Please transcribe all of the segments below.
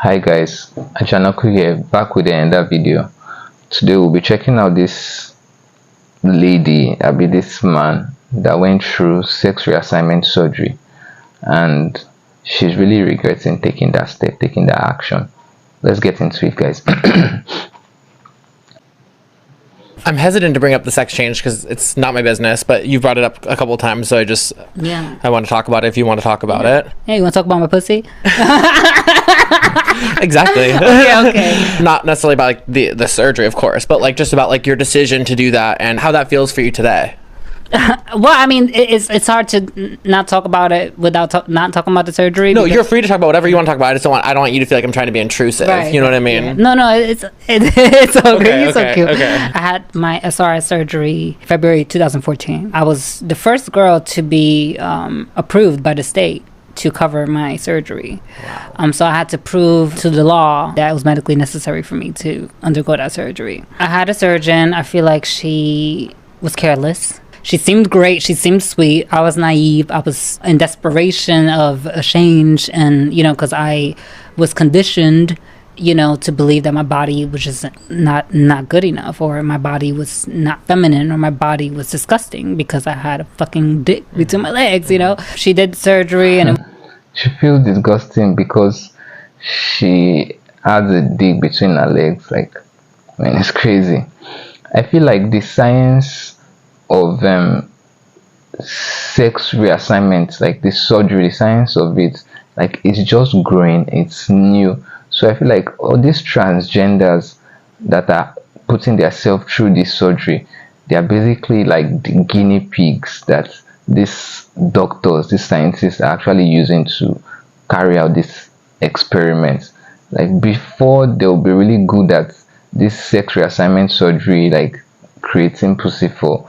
Hi guys, Ajanaku here, back with another video. Today we'll be checking out this lady, this man that went through sex reassignment surgery, and she's really regretting taking that step, taking that action. Let's get into it, guys. I'm hesitant to bring up the sex change because it's not my business, but you brought it up a couple of times, so I want to talk about it if you want to talk about it. Hey, you want to talk about my pussy? Exactly. Okay. Not necessarily about like the surgery, of course, but like just about like your decision to do that and how that feels for you today. Well, I mean, it's hard to not talk about it without not talking about the surgery. No, you're free to talk about whatever you want to talk about. I don't want you to feel like I'm trying to be intrusive. Right, you know what I mean? Yeah. No, it's okay. You're so cute. Okay. I had my SRS surgery February 2014. I was the first girl to be approved by the state to cover my surgery. Wow. So I had to prove to the law that it was medically necessary for me to undergo that surgery. I had a surgeon. I feel like she was careless. She seemed great. She seemed sweet. I was naive. I was in desperation of a change. And, because I was conditioned, to believe that my body was just not good enough, or my body was not feminine, or my body was disgusting because I had a fucking dick between my legs, She did surgery and She feels disgusting because she has a dick between her legs. Like, man, it's crazy. I feel like the science of sex reassignment, like the surgery, the science of it, like it's just growing, it's new. So I feel like all these transgenders that are putting themselves through this surgery, they are basically like the guinea pigs that these doctors, these scientists are actually using to carry out this experiment. Like before, they'll be really good at this sex reassignment surgery, like creating pussy for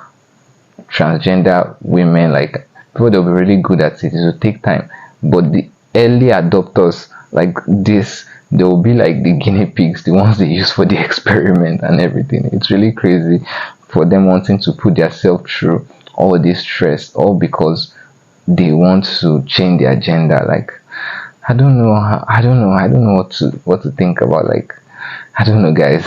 transgender women. Like before, they'll be really good at it. It will take time, but the early adopters like this, they will be like the guinea pigs, the ones they use for the experiment and everything. It's really crazy for them wanting to put themselves through all this stress, all because they want to change their gender. Like I don't know what to think about. Like I don't know, guys.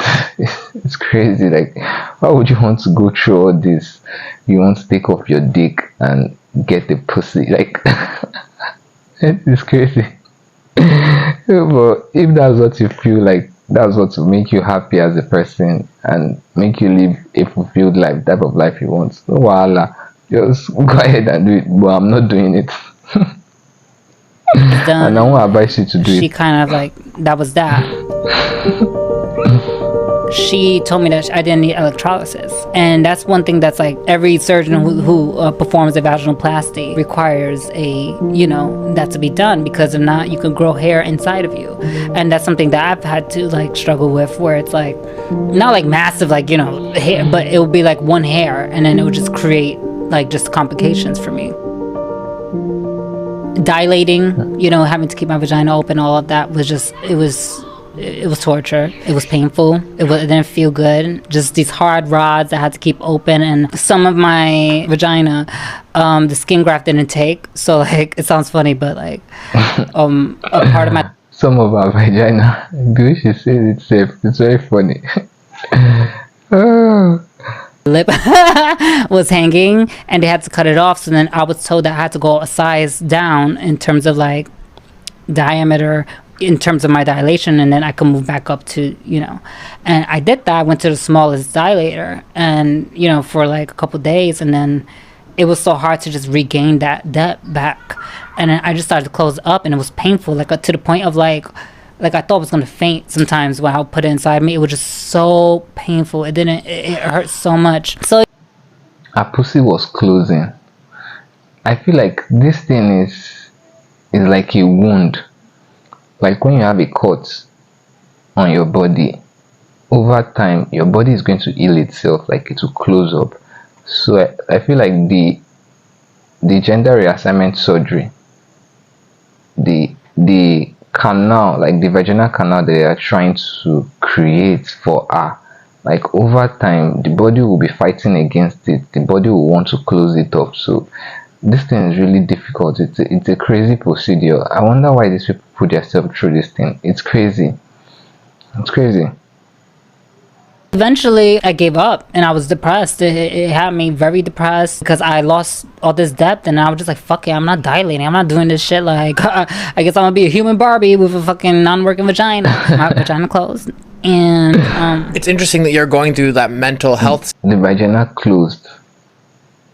It's crazy. Like why would you want to go through all this? You want to take off your dick and get the pussy. Like it's crazy. But if that's what you feel like, that's what will make you happy as a person and make you live a fulfilled life, type of life you want, no wahala, just go ahead and do it. But I'm not doing it. And I won't advise you to do it. She kind of like, that was that. She told me that I didn't need electrolysis, and that's one thing that's like every surgeon who performs a vaginoplasty requires that to be done, because if not, you can grow hair inside of you. And that's something that I've had to like struggle with, where it's like not like massive hair, but it would be like one hair, and then it would just create like just complications for me. Dilating, having to keep my vagina open, all of that was just, it was torture. It was painful. It didn't feel good. Just these hard rods I had to keep open, and some of my vagina, the skin graft didn't take. So like, it sounds funny, but like, a part of my some of our vagina. The way she says it safe, it's very funny. lip was hanging, and they had to cut it off. So then I was told that I had to go a size down in terms of like diameter, in terms of my dilation, and then I could move back up to, and I did that. I went to the smallest dilator, and for like a couple days, and then it was so hard to just regain that back, and then I just started to close up, and it was painful, like to the point of like I thought I was gonna faint sometimes when I would put it inside me. It was just so painful. It hurt so much. So her pussy was closing. I feel like this thing is like a wound. Like when you have a cut on your body, over time your body is going to heal itself, like it will close up. So I feel like the gender reassignment surgery, the canal, like the vaginal canal they are trying to create for her, like over time the body will be fighting against it. The body will want to close it up. So this thing is really difficult. It's a crazy procedure. I wonder why these people put themselves through this thing. It's crazy. It's crazy. Eventually, I gave up and I was depressed. It had me very depressed because I lost all this depth, and I was just like, fuck it, I'm not dilating. I'm not doing this shit. Like, I guess I'm gonna be a human Barbie with a fucking non-working vagina. My vagina closed. And it's interesting that you're going through that mental health. The vagina closed.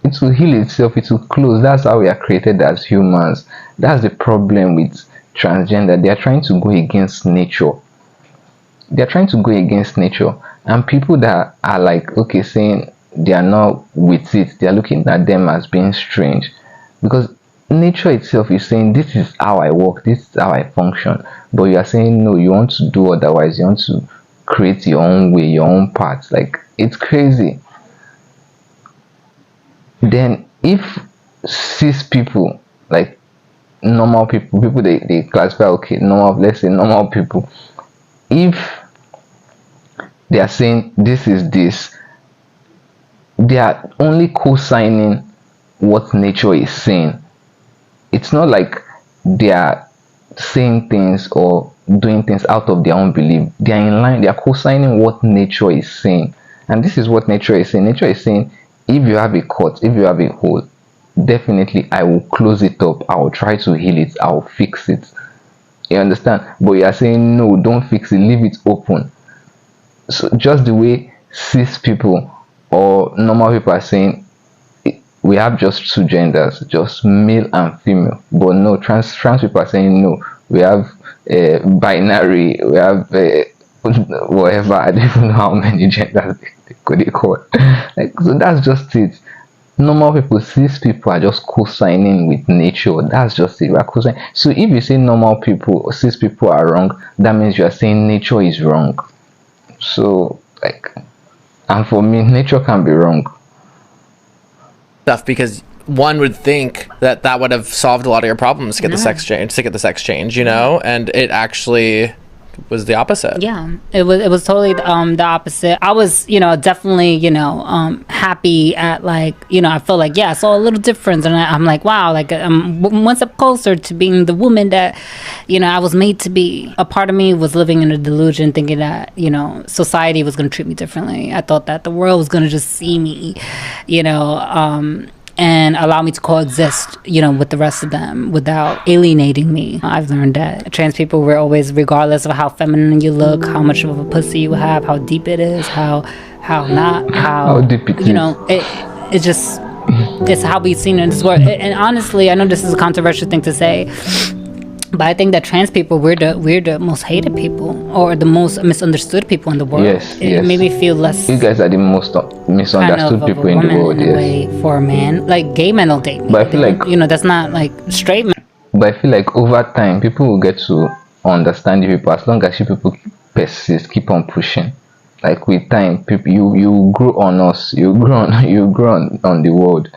It will heal itself. It will close. That's how we are created as humans. That's the problem with transgender. They are trying to go against nature. They are trying to go against nature. And people that are like, okay, saying they are not with it, they are looking at them as being strange. Because nature itself is saying, this is how I work, this is how I function. But you are saying, no, you want to do otherwise. You want to create your own way, your own path. Like, it's crazy. Then if cis people, like normal people they classify, okay, normal, let's say normal people, if they are saying this is this, they are only co-signing what nature is saying. It's not like they are saying things or doing things out of their own belief. They are in line, they are co-signing what nature is saying. And this is what nature is saying. Nature is saying, if you have a cut, if you have a hole, definitely I will close it up. I will try to heal it. I will fix it. You understand? But you are saying, no, don't fix it. Leave it open. So just the way cis people or normal people are saying, we have just two genders, just male and female. But no, trans people are saying, no, we have binary, we have whatever. I don't even know how many genders they could call. Like, so that's just it. Normal people, cis people are just co-signing with nature. That's just it. We are co-signing. So if you say normal people or cis people are wrong, that means you are saying nature is wrong. So, like, and for me, nature can be wrong. Stuff, because one would think that that would have solved a lot of your problems to get the sex change, you know, and it actually was the opposite. Yeah, it was totally the opposite. I was, definitely, happy at, like, I felt like, yeah, I saw a little difference, and I'm like, wow, like, I'm one step closer to being the woman that, I was made to be. A part of me was living in a delusion, thinking that, society was going to treat me differently. I thought that the world was going to just see me, and allow me to coexist, with the rest of them without alienating me. I've learned that trans people were always, regardless of how feminine you look, how much of a pussy you have, how deep it is, how deep it is. It just, it's how we've seen it in this world. And honestly, I know this is a controversial thing to say, but I think that trans people, we're the most hated people, or the most misunderstood people in the world. Yes, it made me feel less. You guys are the most misunderstood people in the world. In a way, for a man, like gay men don't date me. But I feel like that's not like straight men. But I feel like over time, people will get to understand you people as long as you people persist, keep on pushing. Like with time, people you grow on us, you grow on the world.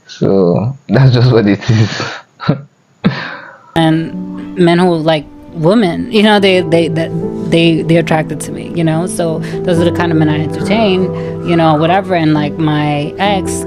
So that's just what it is. And men who like women, they attracted to me, so those are the kind of men I entertain, whatever. And like my ex,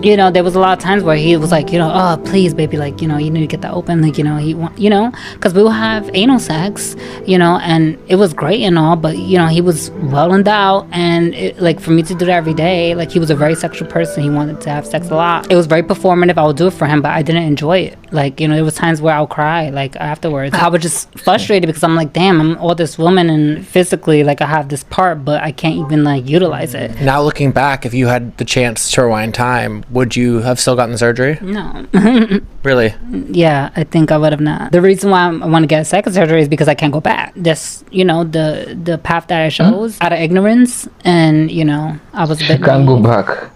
there was a lot of times where he was like, oh please baby, like, you need to get that open, like, because we will have anal sex, and it was great and all, but he was well endowed, and like for me to do that every day, like he was a very sexual person, he wanted to have sex a lot, it was very performative. I would do it for him, but I didn't enjoy it. Like, there was times where I would cry, like afterwards. I was just frustrated because I'm like, damn, I'm all this woman, and physically, like, I have this part, but I can't even like utilize it. Now looking back, if you had the chance to rewind time, would you have still gotten surgery? No. Really? Yeah, I think I would have not. The reason why I want to get a second surgery is because I can't go back. That's, the path that I chose out of ignorance, and I was a bit. You can't go back.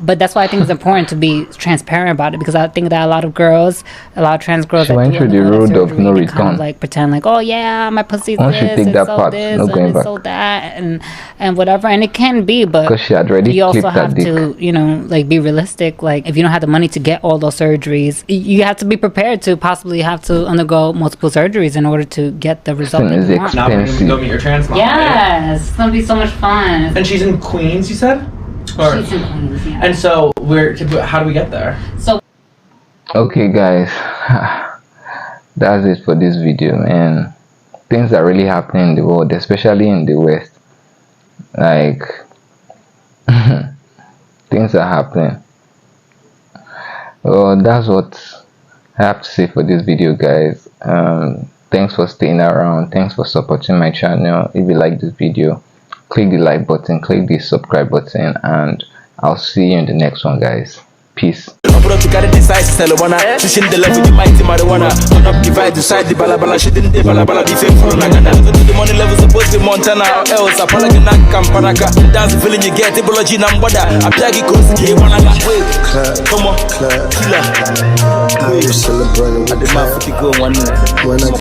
But that's why I think it's important to be transparent about it, because I think that a lot of trans girls, she went through the road of no return. Kind of like pretend like, oh yeah, my pussy's once this, you take that so part, this, no and going it's back. so that, and whatever, and it can be, but because she had already you also clipped have that to, dick. like be realistic. Like if you don't have the money to get all those surgeries, you have to be prepared to possibly have to undergo multiple surgeries in order to get the result that you want. Now we're gonna go meet your trans mom. Yes, it's gonna be so much fun. And she's in Queens, you said? She's in Queens, yeah. And so how do we get there? So Okay, guys, that's it for this video, and things are really happening in the world, especially in the West. Like, things are happening. Well, that's what I have to say for this video, guys. Thanks for staying around. Thanks for supporting my channel. If you like this video, click the like button, click the subscribe button, and I'll see you in the next one, guys. Peace. To carry the size, pushing the level, the mighty marijuana. Turn up, divide, decide the balabala, she didn't balabala, be faithful, Nagana. The money level supposed to be Montana, or else, Apologana, Campanaka. That's the feeling you get, Ibology, Nambada, a plaggy coast, come on, killer. We're celebrating with the go one.